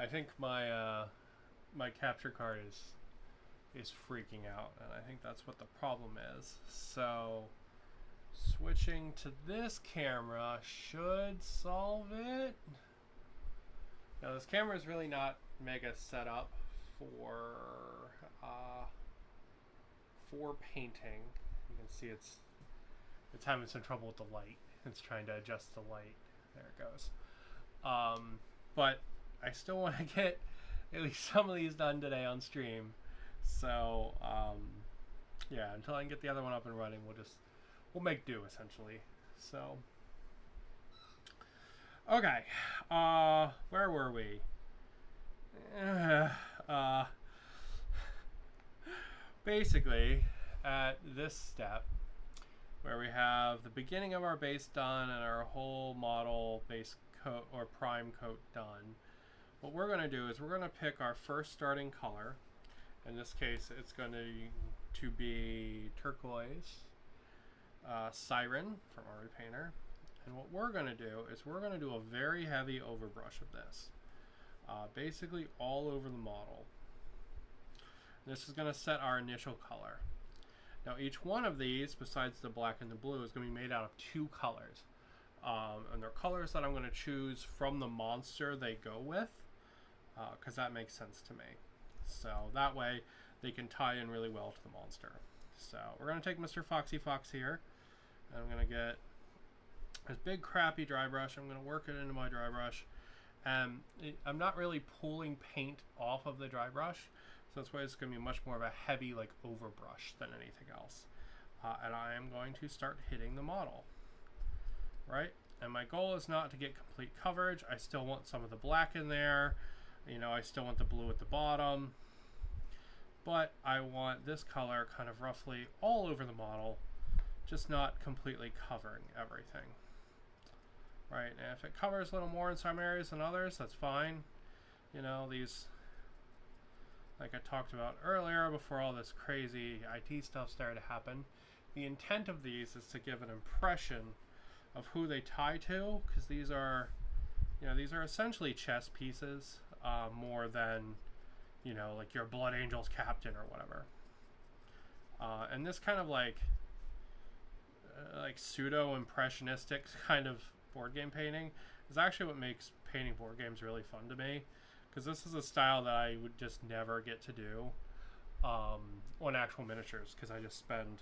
I think my my capture card is freaking out, and I think that's what the problem is. So switching to this camera should solve it. Now this camera is really not mega set up for painting. You can see it's having some trouble with the light. It's trying to adjust the light. There it goes. But I still want to get at least some of these done today on stream. So yeah, until I can get the other one up and running, we'll make do essentially. So okay, where were we? Basically, at this step, where we have the beginning of our base done and our whole model base coat or prime coat done, what we're going to do is we're going to pick our first starting color. In this case, it's going to be turquoise, Siren from our repainter. And what we're going to do is we're going to do a very heavy overbrush of this, basically all over the model. This is going to set our initial color. Now each one of these, besides the black and the blue, is going to be made out of 2 colors. And they're colors that I'm going to choose from the monster they go with, because that makes sense to me. So that way they can tie in really well to the monster. So we're going to take Mr. Foxy Fox here, and I'm going to get this big crappy dry brush. I'm going to work it into my dry brush. And I'm not really pulling paint off of the dry brush, so that's why it's going to be much more of a heavy like overbrush than anything else. And I am going to start hitting the model, right? And my goal is not to get complete coverage. I still want some of the black in there. You know, I still want the blue at the bottom, but I want this color kind of roughly all over the model, just not completely covering everything. Right, and if it covers a little more in some areas than others, that's fine. You know, these, like I talked about earlier, before all this crazy IT stuff started to happen, the intent of these is to give an impression of who they tie to, because these are, you know, these are essentially chess pieces, more than, you know, like your Blood Angels captain or whatever. And this kind of like pseudo impressionistic kind of board game painting is actually what makes painting board games really fun to me, because this is a style that I would just never get to do on actual miniatures, because I just spend,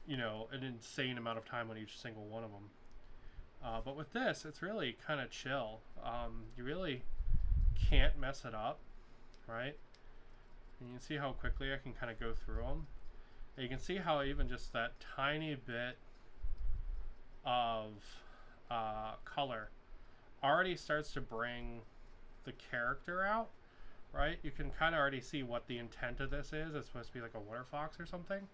you know, an insane amount of time on each single one of them. But with this, it's really kind of chill. You really can't mess it up, right? And you can see how quickly I can kind of go through them. And you can see how even just that tiny bit of color already starts to bring the character out, right? You can kind of already see what the intent of this is. It's supposed to be like a water fox or something.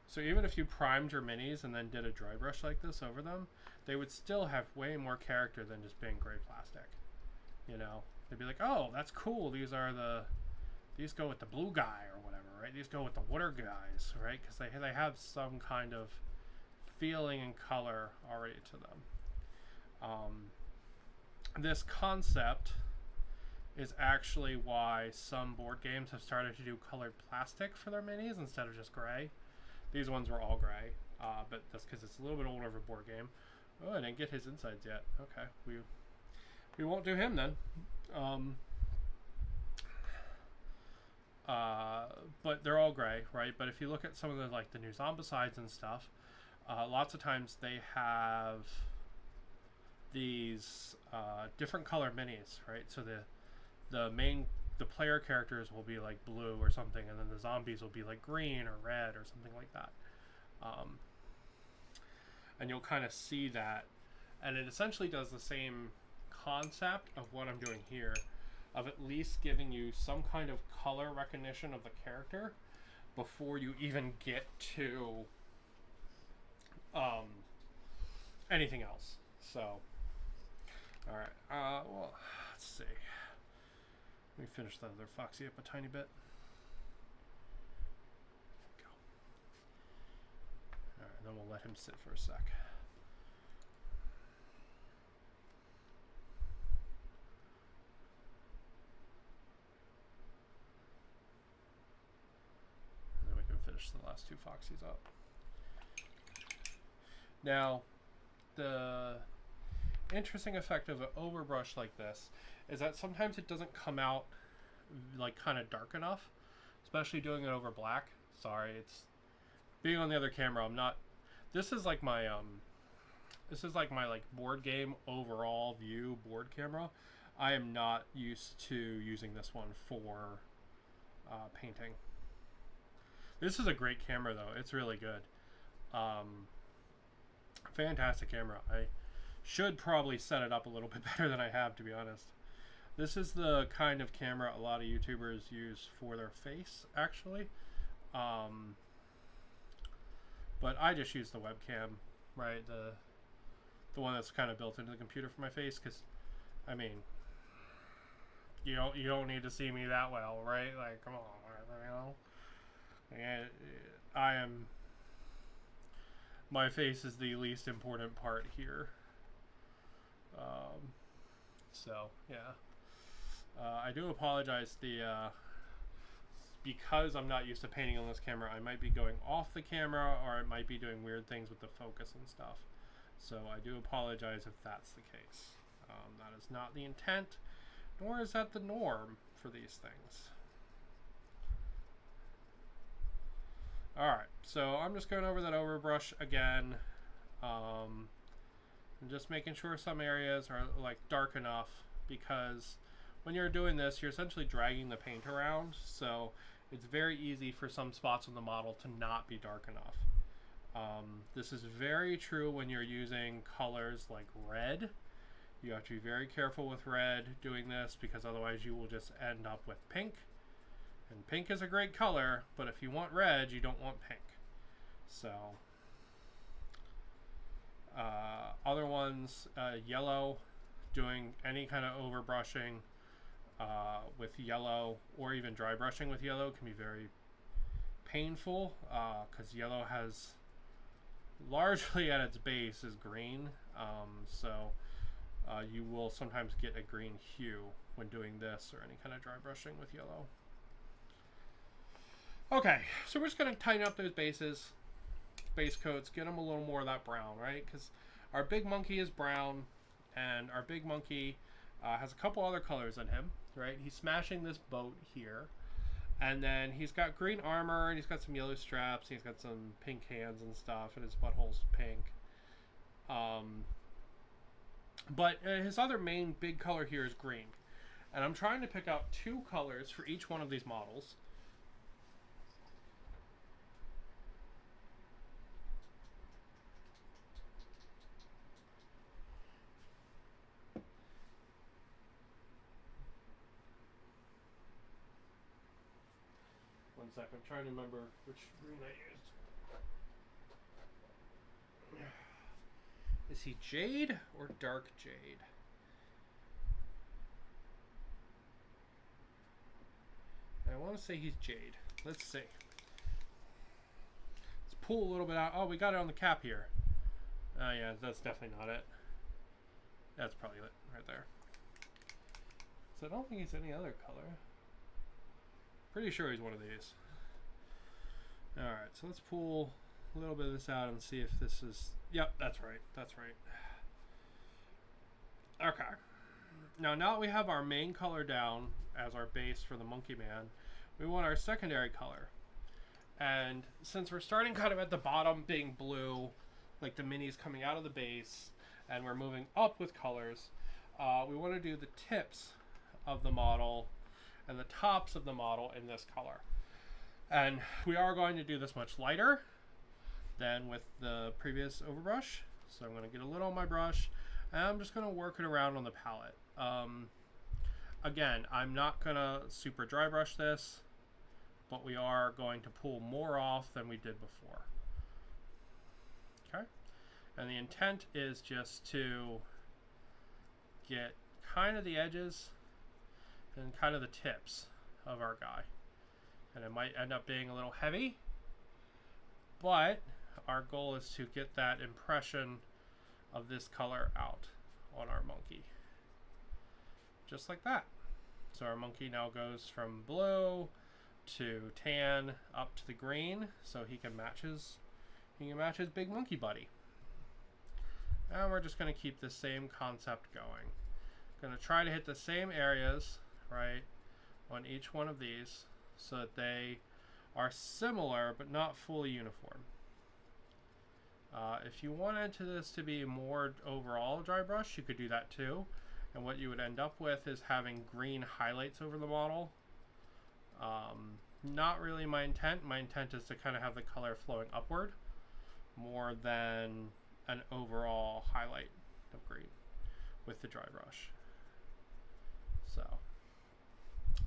So even if you primed your minis and then did a dry brush like this over them, they would still have way more character than just being gray plastic. You know, they'd be like, oh, that's cool. These go with the blue guy or whatever, right? These go with the water guys, right? Because they have some kind of feeling and color already to them. This concept is actually why some board games have started to do colored plastic for their minis instead of just gray. These ones were all gray, but that's because it's a little bit older of a board game. Oh, I didn't get his insides yet. Okay, we won't do him then. But they're all gray, right? But if you look at some of the like the new Zombicides and stuff, lots of times they have these different color minis, right? So the player characters will be like blue or something, and then the zombies will be like green or red or something like that. And you'll kind of see that, and it essentially does the same concept of what I'm doing here, of at least giving you some kind of color recognition of the character before you even get to anything else. So, all right. Well, let's see. Let me finish the other Foxy up a tiny bit. Go. All right, then we'll let him sit for a sec. finish the last two Foxies up. Now, the interesting effect of an overbrush like this is that sometimes it doesn't come out like kind of dark enough, especially doing it over black. Sorry, it's being on the other camera. I'm not. This is like my like board game overall view board camera. I am not used to using this one for painting. This is a great camera though. It's really good. Fantastic camera. I should probably set it up a little bit better than I have, to be honest. This is the kind of camera a lot of YouTubers use for their face, actually. But I just use the webcam, right? The one that's kind of built into the computer for my face, because, I mean, you don't need to see me that well, right? Like, come on, you know. And my face is the least important part here. So yeah. I do apologize. Because I'm not used to painting on this camera, I might be going off the camera, or I might be doing weird things with the focus and stuff. So I do apologize if that's the case. That is not the intent, nor is that the norm for these things. Alright, so I'm just going over that overbrush again. And just making sure some areas are like dark enough, because when you're doing this, you're essentially dragging the paint around, so it's very easy for some spots on the model to not be dark enough. This is very true when you're using colors like red. You have to be very careful with red doing this, because otherwise you will just end up with pink. And pink is a great color, but if you want red, you don't want pink. So, other ones, yellow, doing any kind of overbrushing with yellow, or even dry brushing with yellow, can be very painful, because yellow has largely at its base is green, so you will sometimes get a green hue when doing this or any kind of dry brushing with yellow. Okay, so we're just going to tighten up those base coats, get them a little more of that brown, right? Because our big monkey is brown, and our big monkey has a couple other colors in him, right? He's smashing this boat here, and then he's got green armor, and he's got some yellow straps, and he's got some pink hands and stuff, and his butthole's pink. But his other main big color here is green, and I'm trying to pick out two colors for each one of these models. One sec, I'm trying to remember which green I used. Is he jade or dark jade? I want to say he's jade. Let's see. Let's pull a little bit out. Oh, we got it on the cap here. Oh yeah, that's definitely not it. That's probably it right there. So I don't think he's any other color. Pretty sure he's one of these. Alright, so let's pull a little bit of this out and see if this is... Yep, that's right. That's right. Okay. Now that we have our main color down as our base for the Monkey Man, we want our secondary color. And since we're starting kind of at the bottom being blue, like the minis coming out of the base, and we're moving up with colors, we want to do the tips of the model and the tops of the model in this color. And we are going to do this much lighter than with the previous overbrush. So I'm going to get a little on my brush, and I'm just going to work it around on the palette. Again, I'm not going to super dry brush this, but we are going to pull more off than we did before. Okay? And the intent is just to get kind of the edges and kind of the tips of our guy. And it might end up being a little heavy, but our goal is to get that impression of this color out on our monkey. Just like that. So our monkey now goes from blue to tan up to the green, so he can match his big monkey buddy. And we're just going to keep the same concept going. Going to try to hit the same areas, right, on each one of these, so that they are similar but not fully uniform. If you wanted this to be more overall dry brush, you could do that too. And what you would end up with is having green highlights over the model. Not really my intent. My intent is to kind of have the color flowing upward more than an overall highlight of green with the dry brush. So,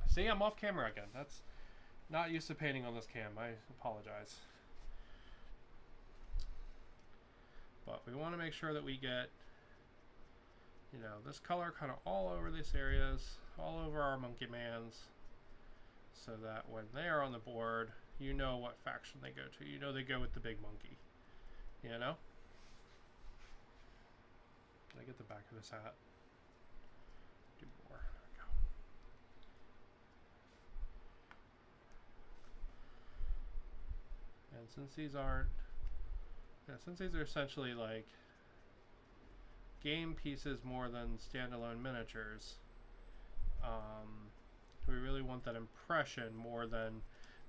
see, I'm off camera again. That's not used to painting on this cam. I apologize. But we want to make sure that we get, you know, this color kind of all over these areas, all over our monkey mans, so that when they are on the board, you know what faction they go to. You know they go with the big monkey, you know? Did I get the back of this hat? Do more. There we go. And since these aren't, since these are essentially like game pieces more than standalone miniatures, we really want that impression more than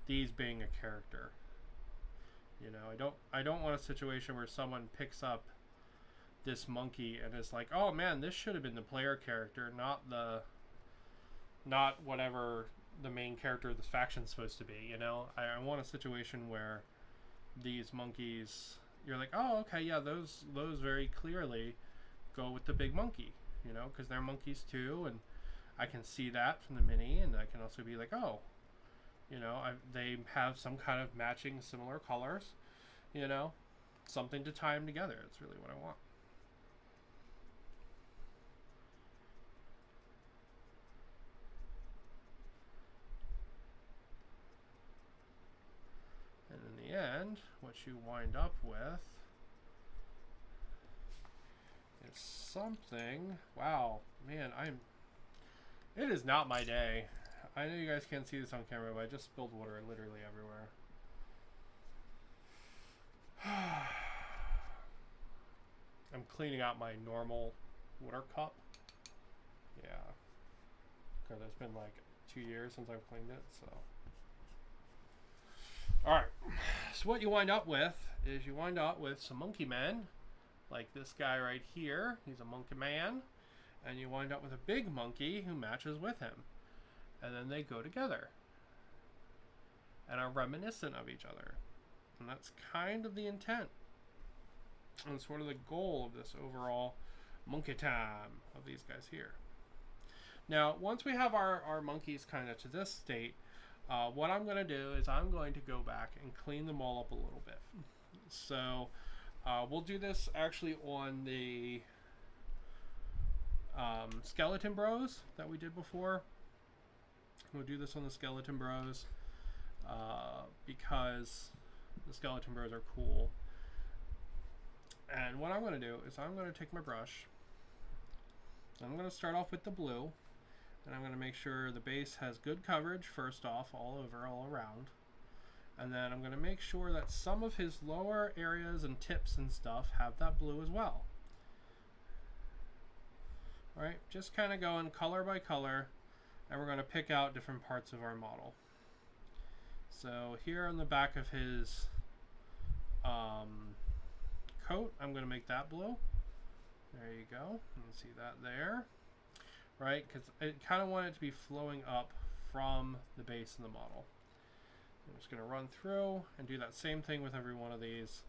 these being a character. You know, I don't want a situation where someone picks up this monkey and is like, oh man, this should have been the player character, not whatever the main character of this faction's supposed to be. You know, I want a situation where these monkeys, you're like, oh, okay, yeah, those very clearly go with the big monkey, you know, because they're monkeys too, and I can see that from the mini, and I can also be like, oh, you know, they have some kind of matching similar colors, you know, something to tie them together. It's really what I want. And in the end, what you wind up with is something. Wow, man, it is not my day. I know you guys can't see this on camera, but I just spilled water literally everywhere. I'm cleaning out my normal water cup. Yeah, because it's been like 2 years since I've cleaned it, so. Alright, so what you wind up with is you wind up with some monkey men, like this guy right here. He's a monkey man. And you wind up with a big monkey who matches with him. And then they go together and are reminiscent of each other. And that's kind of the intent and sort of the goal of this overall monkey time of these guys here. Now, once we have our monkeys kind of to this state, what I'm going to do is I'm going to go back and clean them all up a little bit. So we'll do this actually on the Skeleton Bros that we did before. We'll do this on the Skeleton Bros because the Skeleton Bros are cool. And what I'm going to do is I'm going to take my brush. I'm going to start off with the blue, and I'm going to make sure the base has good coverage first off, all over, all around. And then I'm going to make sure that some of his lower areas and tips and stuff have that blue as well. Alright, just kind of going color by color, and we're going to pick out different parts of our model. So here on the back of his coat, I'm going to make that blue. There you go. You can see that there. Right, because I kind of want it to be flowing up from the base of the model. I'm just going to run through and do that same thing with every one of these.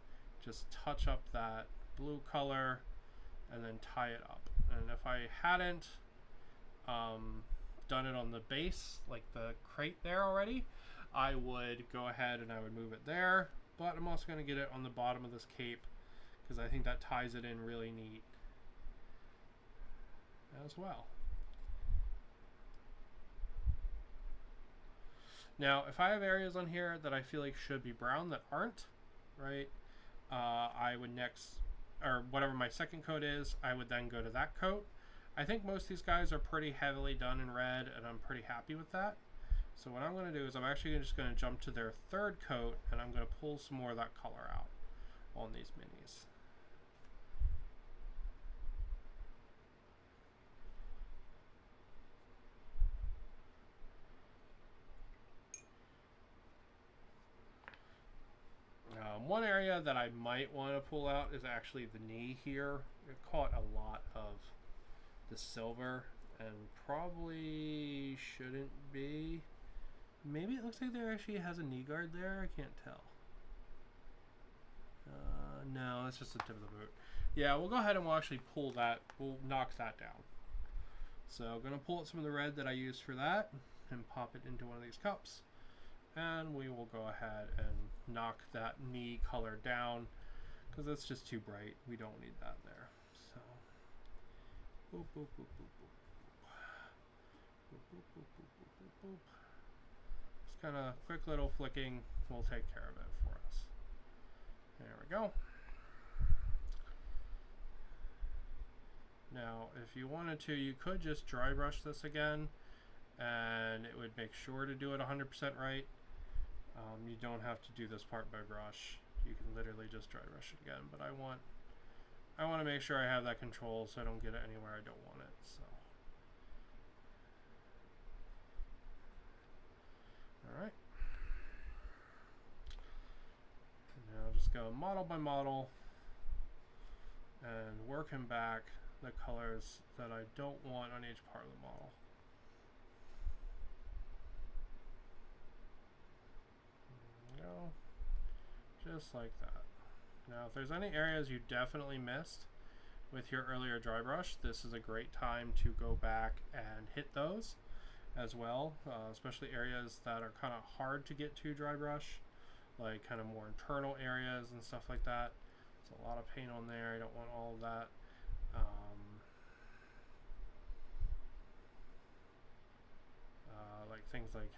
Just touch up that blue color and then tie it up. And if I hadn't done it on the base, like the crate there already, I would go ahead and I would move it there. But I'm also going to get it on the bottom of this cape because I think that ties it in really neat as well. Now, if I have areas on here that I feel like should be brown that aren't, right, I would next, or whatever my second coat is, I would then go to that coat. I think most of these guys are pretty heavily done in red, and I'm pretty happy with that. So what I'm going to do is I'm actually just going to jump to their third coat, and I'm going to pull some more of that color out on these minis. One area that I might want to pull out is actually the knee here. It caught a lot of the silver and probably shouldn't be. Maybe it looks like there actually has a knee guard there. I can't tell. No, that's just the tip of the boot. Yeah, we'll go ahead and we'll actually pull that. We'll knock that down. So I'm going to pull out some of the red that I used for that and pop it into one of these cups. And we will go ahead and knock that knee color down because it's just too bright. We don't need that there. So, boop, boop, boop, boop, boop. Boop, boop, boop, boop, boop, boop, boop. Just kind of quick little flicking will take care of it for us. There we go. Now, if you wanted to, you could just dry brush this again, and it would make sure to do it 100% right. You don't have to do this part by brush. You can literally just dry brush it again, but I want to make sure I have that control so I don't get it anywhere I don't want it. So, all right. Now just go model by model and working back the colors that I don't want on each part of the model. There we go. Just like that. Now if there's any areas you definitely missed with your earlier dry brush, this is a great time to go back and hit those as well, especially areas that are kind of hard to get to dry brush, like kind of more internal areas and stuff like that. There's a lot of paint on there. I don't want all of that. Like things like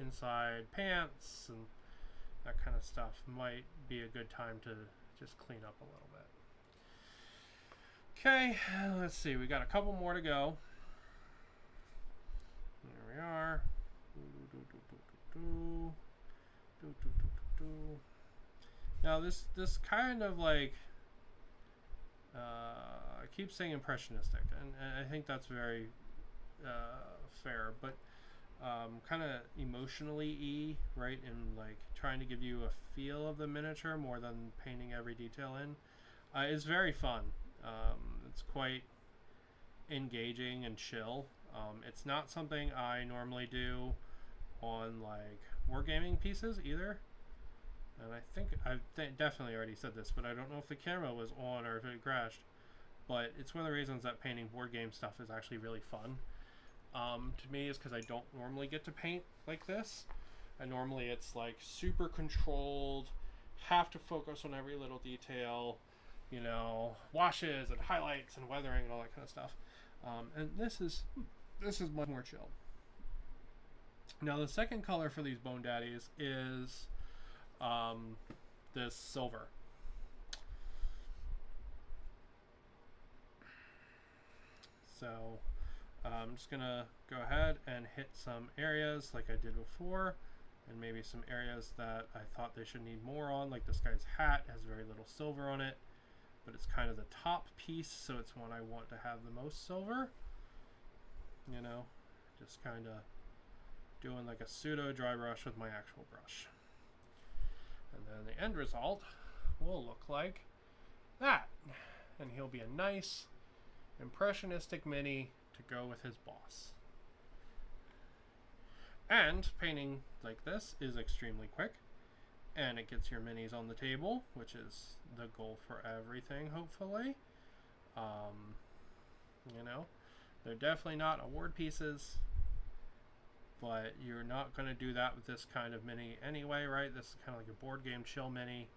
inside pants and that kind of stuff might be a good time to just clean up a little bit. Okay, let's see. We got a couple more to go. There we are. Now this kind of like I keep saying impressionistic, and I think that's very fair, but kind of emotionally right, and like trying to give you a feel of the miniature more than painting every detail in is very fun. It's quite engaging and chill. It's not something I normally do on like wargaming pieces either, and I think I've definitely already said this, but I don't know if the camera was on or if it crashed, but it's one of the reasons that painting board game stuff is actually really fun to me, is because I don't normally get to paint like this, and normally it's like super controlled, have to focus on every little detail, you know, washes and highlights and weathering and all that kind of stuff, and this is much more chill. Now the second color for these Bone Daddies is this silver. So I'm just gonna go ahead and hit some areas like I did before, and maybe some areas that I thought they should need more on, like this guy's hat has very little silver on it, but it's kind of the top piece, so it's one I want to have the most silver. You know, just kind of doing like a pseudo dry brush with my actual brush. And then the end result will look like that. And he'll be a nice impressionistic mini to go with his boss. And painting like this is extremely quick, and it gets your minis on the table, which is the goal for everything, hopefully. You know, they're definitely not award pieces, but you're not going to do that with this kind of mini anyway, right? This is kind of like a board game chill mini.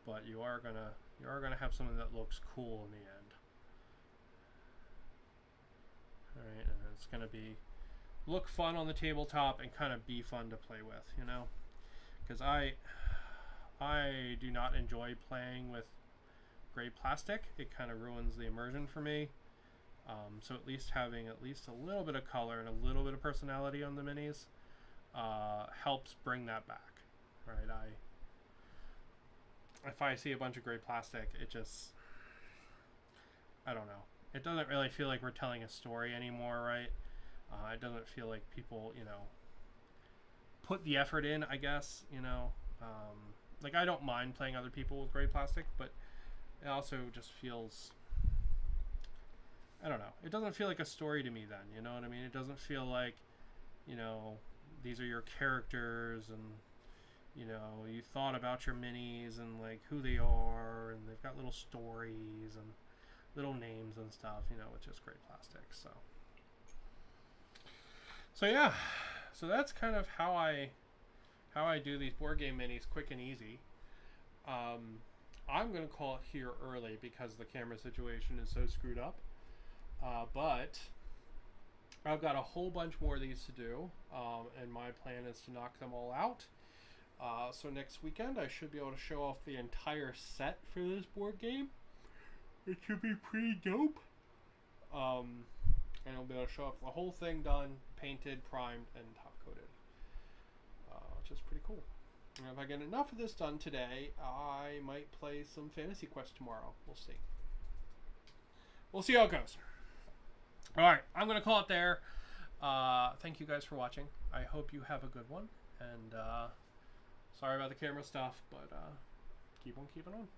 But you are gonna have something that looks cool in the end. Alright, and it's gonna look fun on the tabletop and kind of be fun to play with, you know? Because I do not enjoy playing with gray plastic. It kind of ruins the immersion for me. So at least having at least a little bit of color and a little bit of personality on the minis helps bring that back, right? If I see a bunch of gray plastic, it just, I don't know. It doesn't really feel like we're telling a story anymore, right? It doesn't feel like people, put the effort in, I guess, like I don't mind playing other people with gray plastic, but it also just feels, I don't know. It doesn't feel like a story to me then, you know what I mean? It doesn't feel like, these are your characters and, you thought about your minis and like who they are, and they've got little stories and little names and stuff, with just gray plastic. So yeah, so that's kind of how I do these board game minis, quick and easy. I'm gonna call it here early because the camera situation is so screwed up. But I've got a whole bunch more of these to do, and my plan is to knock them all out. So next weekend I should be able to show off the entire set for this board game. It should be pretty dope. And I'll be able to show off the whole thing done, painted, primed, and top coated, which is pretty cool. And if I get enough of this done today, I might play some Fantasy Quest tomorrow. We'll see. We'll see how it goes. Alright, I'm going to call it there. Thank you guys for watching. I hope you have a good one. And sorry about the camera stuff, but keep on keeping on.